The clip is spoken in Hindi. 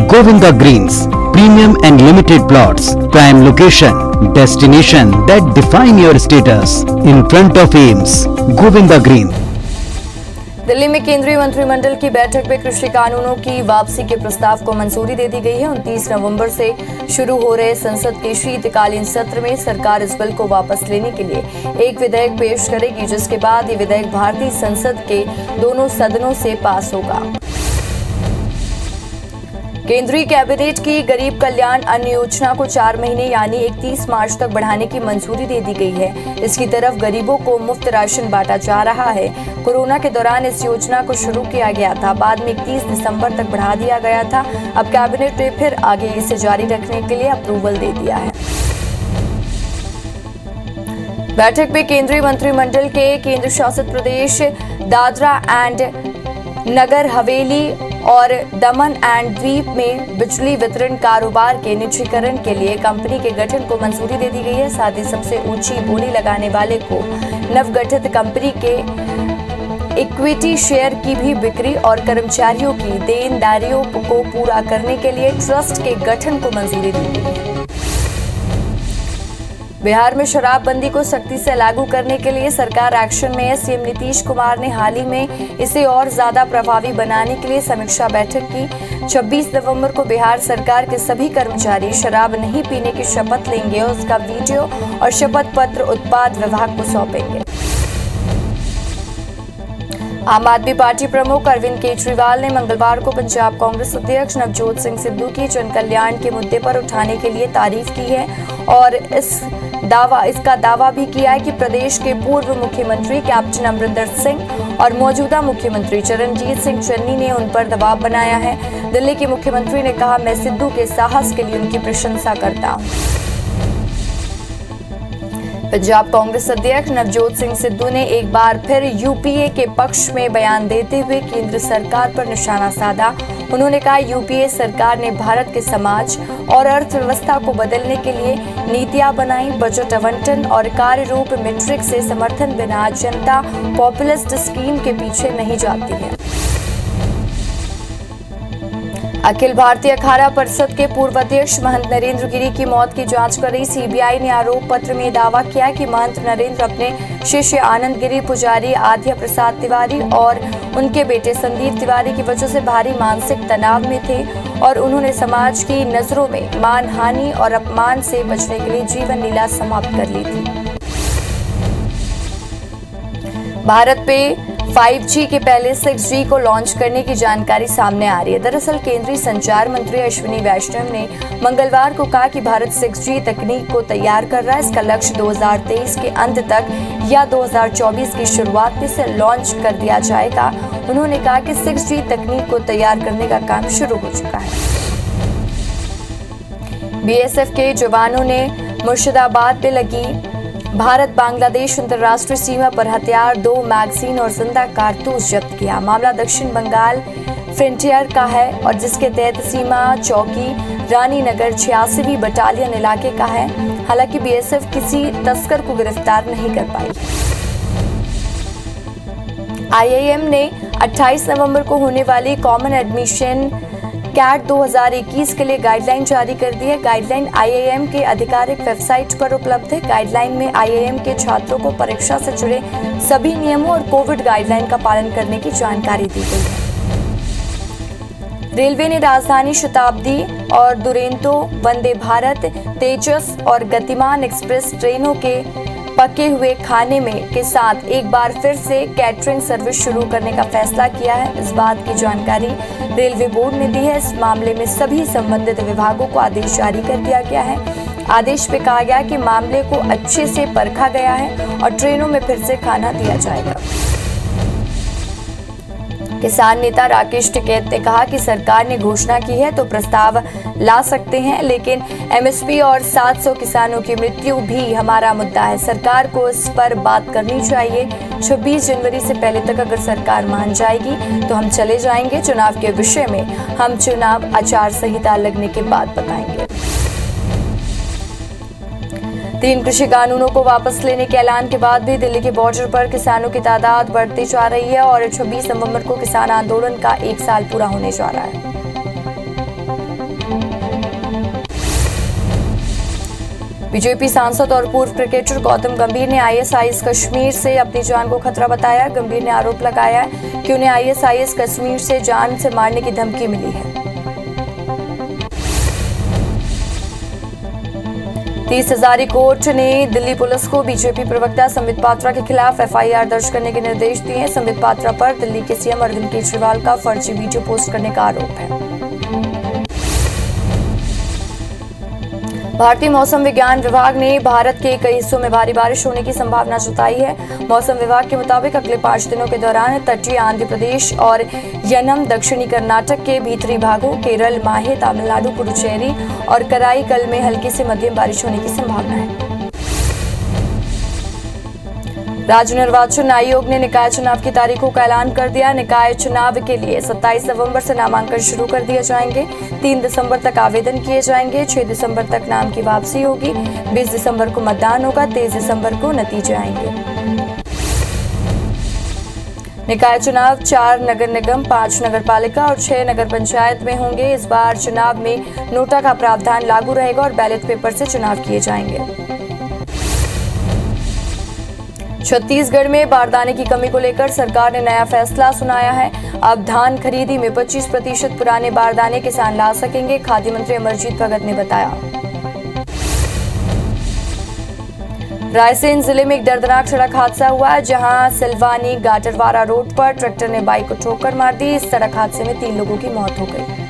Govinda Greens, premium and limited plots, prime location, destination that define your status, in front of AIIMS, Govinda Green। Delhi में केंद्रीय मंत्रिमंडल की बैठक में कृषि कानूनों की वापसी के प्रस्ताव को मंजूरी दे दी गई है। 29 नवंबर से शुरू हो रहे संसद के शीतकालीन सत्र में सरकार इस बिल को वापस लेने के लिए एक विधेयक पेश करेगी, जिसके बाद ये विधेयक भारतीय संसद के दोनों सदनों से पास होगा। केंद्रीय कैबिनेट की गरीब कल्याण अन्न योजना को 4 महीने यानी 31 मार्च तक बढ़ाने की मंजूरी दे दी गई है। इसकी तरफ गरीबों को मुफ्त राशन बांटा जा रहा है। कोरोना के दौरान इस योजना को शुरू किया गया था, बाद में 31 दिसंबर तक बढ़ा दिया गया था। अब कैबिनेट ने फिर आगे इसे जारी रखने के लिए अप्रूवल दे दिया है। बैठक में केंद्रीय मंत्रिमंडल के केंद्र शासित प्रदेश दादरा एंड नगर हवेली और दमन एंड द्वीप में बिजली वितरण कारोबार के निजीकरण के लिए कंपनी के गठन को मंजूरी दे दी गई है। साथ ही सबसे ऊंची बोली लगाने वाले को नवगठित कंपनी के इक्विटी शेयर की भी बिक्री और कर्मचारियों की देनदारियों को पूरा करने के लिए ट्रस्ट के गठन को मंजूरी दी गई है। बिहार में शराबबंदी को सख्ती से लागू करने के लिए सरकार एक्शन में है। सीएम नीतीश कुमार ने हाल ही में इसे और ज्यादा प्रभावी बनाने के लिए समीक्षा बैठक की। 26 नवंबर को बिहार सरकार के सभी कर्मचारी शराब नहीं पीने की शपथ लेंगे और उसका वीडियो और शपथ पत्र उत्पाद विभाग को सौंपेंगे। आम आदमी पार्टी प्रमुख अरविंद केजरीवाल ने मंगलवार को पंजाब कांग्रेस अध्यक्ष नवजोत सिंह सिद्धू की जन कल्याण के मुद्दे पर उठाने के लिए तारीफ की है और इसका दावा भी किया है कि प्रदेश के पूर्व मुख्यमंत्री कैप्टन अमरिंदर सिंह और मौजूदा मुख्यमंत्री चरणजीत सिंह चन्नी ने उन पर दबाव बनाया है। दिल्ली के मुख्यमंत्री ने कहा, मैं सिद्धू के साहस के लिए उनकी प्रशंसा करता हूं। पंजाब कांग्रेस अध्यक्ष नवजोत सिंह सिद्धू ने एक बार फिर यूपीए के पक्ष में बयान देते हुए केंद्र सरकार पर निशाना साधा। उन्होंने कहा, यूपीए सरकार ने भारत के समाज और अर्थव्यवस्था को बदलने के लिए नीतियां बनाई। बजट आवंटन और कार्य रूप मीट्रिक से समर्थन बिना जनता पॉपुलिस्ट स्कीम के पीछे नहीं जाती है। अखिल भारतीय अखाड़ा परिषद के पूर्व अध्यक्ष महंत नरेंद्र गिरी की मौत की जांच कर रही सीबीआई ने आरोप पत्र में दावा किया कि महंत नरेंद्र अपने शिष्य आनंद गिरी, पुजारी आध्या प्रसाद तिवारी और उनके बेटे संदीप तिवारी की वजह से भारी मानसिक तनाव में थे और उन्होंने समाज की नजरों में मानहानि और अपमान से बचने के लिए जीवन लीला समाप्त कर ली थी। भारत पे 5G के पहले 6G को लॉन्च करने की जानकारी सामने आ रही है। दरअसल केंद्रीय संचार मंत्री अश्विनी वैष्णव ने मंगलवार को कहा कि भारत 6G तकनीक को तैयार कर रहा है। इसका लक्ष्य 2023 के अंत तक या 2024 की शुरुआत में से लॉन्च कर दिया जाएगा। उन्होंने कहा कि 6G तकनीक को तैयार करने का काम शुरू हो चुका है। बीएसएफ के जवानों ने मुर्शिदाबाद में लगी भारत बांग्लादेश अंतर्राष्ट्रीय सीमा पर हथियार, 2 मैगजीन और जिंदा कारतूस जब्त किया। मामला दक्षिण बंगाल फ्रंटियर का है और जिसके तहत सीमा चौकी रानीनगर 86वीं बटालियन इलाके का है। हालांकि बीएसएफ किसी तस्कर को गिरफ्तार नहीं कर पाई। आईआईएम ने 28 नवंबर को होने वाली कॉमन एडमिशन कैट 2021 के लिए गाइडलाइन जारी कर दी है। गाइडलाइन आईआईएम के आधिकारिक वेबसाइट पर उपलब्ध है। गाइडलाइन में आईआईएम के छात्रों को परीक्षा से जुड़े सभी नियमों और कोविड गाइडलाइन का पालन करने की जानकारी दी गई है। रेलवे ने राजधानी शताब्दी और दुरंतो, वंदे भारत, तेजस और गतिमान एक्सप्रेस ट्रेनों के पके हुए खाने में के साथ एक बार फिर से कैटरिंग सर्विस शुरू करने का फैसला किया है। इस बात की जानकारी रेलवे बोर्ड ने दी है। इस मामले में सभी संबंधित विभागों को आदेश जारी कर दिया गया है। आदेश में कहा गया कि मामले को अच्छे से परखा गया है और ट्रेनों में फिर से खाना दिया जाएगा। किसान नेता राकेश टिकैत ने कहा कि सरकार ने घोषणा की है तो प्रस्ताव ला सकते हैं, लेकिन एमएसपी और 700 किसानों की मृत्यु भी हमारा मुद्दा है। सरकार को इस पर बात करनी चाहिए। 26 जनवरी से पहले तक अगर सरकार मान जाएगी तो हम चले जाएंगे। चुनाव के विषय में हम चुनाव आचार संहिता लगने के बाद बताएंगे। 3 कृषि कानूनों को वापस लेने के ऐलान के बाद भी दिल्ली के बॉर्डर पर किसानों की तादाद बढ़ती जा रही है और 26 नवंबर को किसान आंदोलन का 1 साल पूरा होने जा रहा है। बीजेपी सांसद और पूर्व क्रिकेटर गौतम गंभीर ने आईएसआईएस कश्मीर से अपनी जान को खतरा बताया। गंभीर ने आरोप लगाया है कि उन्हें आईएसआईएस कश्मीर से जान से मारने की धमकी मिली है। 30 हजारी कोर्ट ने दिल्ली पुलिस को बीजेपी प्रवक्ता संबित पात्रा के खिलाफ एफआईआर दर्ज करने के निर्देश दिए। संबित पात्रा पर दिल्ली के सीएम अरविंद केजरीवाल का फर्जी वीडियो पोस्ट करने का आरोप है। भारतीय मौसम विज्ञान विभाग ने भारत के कई हिस्सों में भारी बारिश होने की संभावना जताई है। मौसम विभाग के मुताबिक अगले 5 दिनों के दौरान तटीय आंध्र प्रदेश और यनम, दक्षिणी कर्नाटक के भीतरी भागों, केरल, माहे, तमिलनाडु, पुडुचेरी और कराईकल में हल्की से मध्यम बारिश होने की संभावना है। राज्य निर्वाचन आयोग ने निकाय चुनाव की तारीखों का ऐलान कर दिया। निकाय चुनाव के लिए 27 नवंबर से नामांकन शुरू कर दिए जाएंगे। 3 दिसंबर तक आवेदन किए जाएंगे। 6 दिसंबर तक नाम की वापसी होगी। 20 दिसंबर को मतदान होगा। 23 दिसंबर को नतीजे आएंगे। निकाय चुनाव 4 नगर निगम, 5 नगर पालिका और 6 नगर पंचायत में होंगे। इस बार चुनाव में नोटा का प्रावधान लागू रहेगा और बैलेट पेपर से चुनाव किए जाएंगे। छत्तीसगढ़ में बारदाने की कमी को लेकर सरकार ने नया फैसला सुनाया है। अब धान खरीदी में 25% पुराने बारदाने किसान ला सकेंगे, खाद्य मंत्री अमरजीत भगत ने बताया। रायसेन जिले में एक दर्दनाक सड़क हादसा हुआ, जहां सिलवानी गाटरवारा रोड पर ट्रैक्टर ने बाइक को ठोकर मार दी। इस सड़क हादसे में 3 लोगों की मौत हो गई।